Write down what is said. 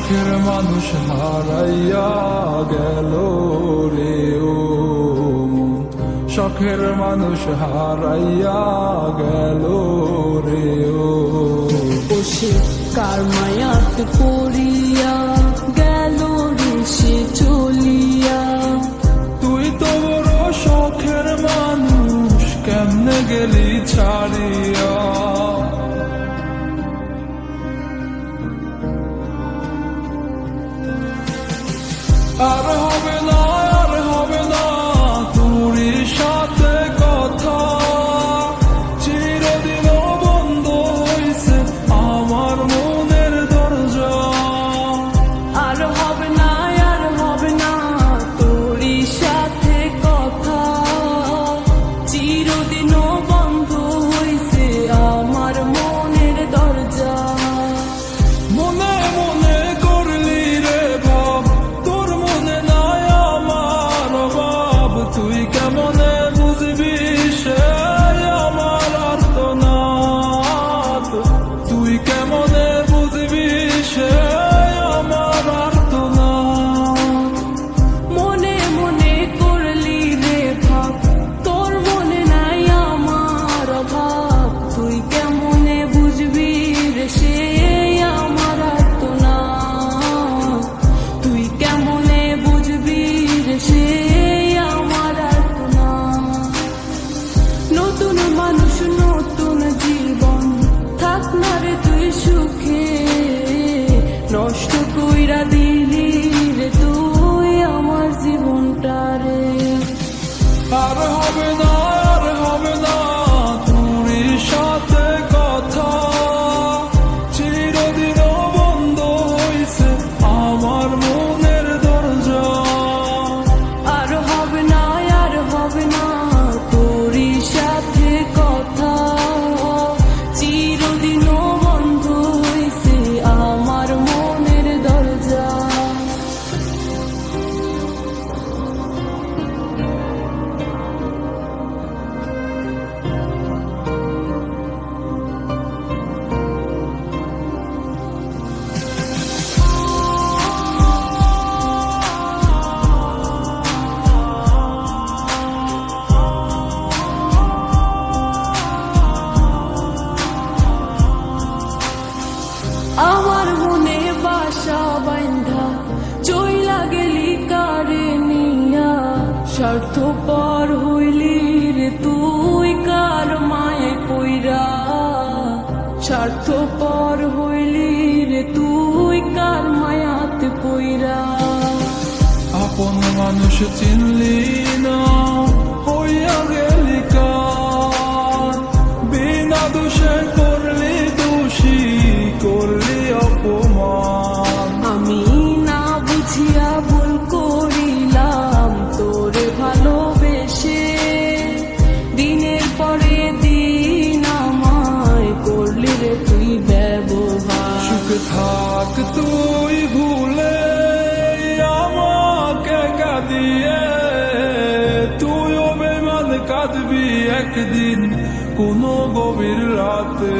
শখের মানুষ হারাইয়া গেল রে ও মন, শখের মানুষ হারাইয়া গেল রে ও। সে কার মায়াত পড়িয়া গেল রে সে চলিয়া। তুই তো বড় শখের মানুষ, কেমনে গেলি ছাড়িয়া। আর হবে না, আর হবে না তোরই সাথে কথা, চিরদিন বন্ধ হইছে আমার মনের দরজা। আর হবে না, আর হবে না তোরই সাথে কথা, চিরদিনও বন্ধ হইছে আমার মনের দরজা। মনে মনে করলি রে ভাব, তোর মনে নাই আমার অভাব। তুই কেমনে বুঝবি সে আমার আর্তনাদ, তুই কেমনে বুঝবি সে আমার আর্তনাদ। মনে মনে করলি রে ভাব, তোর মনে নাই আমার অভাব। তুই কেমনে বুঝবি রে সে আমার আর্তনাদ, তুই কেমনে বুঝবি রে সে আমার আর্তনাদ। নতুন মানুষ নতুন জীবন, থাক না রে তুই সুখে, নষ্ট কইরা দিলি রে তুই আমার জীবনটা রে। আর হবে না, আর হবে না তোরই সাথে কথা, চিরদিন বন্ধ হইছে আমার মনের দরজা। আর হবে না, আর হবে না তোরই সাথে কথা, চিরদিনও বন্ধ হইছে আমার মনের দরজা। আমার মনে বাসা বাইন্ধা চইলা গেলি কারে নিয়া, স্বার্থপর হইলি রে তুই কার মায়ে পইরা। স্বার্থপর হইলি রে তুই কার মায়াতে পইরা। আপন মানুষ চিনলি না, হইয়া গেলি কার, বিনা দোষে করলি দোষী, করলি অপমান। আমি না বুঝিয়া ভুল করিলাম তোরে ভালোবেসে, দিনের পরে দিন আমায় করলি রে তুই ব্যবহার। সুখে থাক তুই ভুলে আমাকে কাঁদিয়ে, তুইও বেমান কাঁদবি একদিন কোনো গভীর রাতে।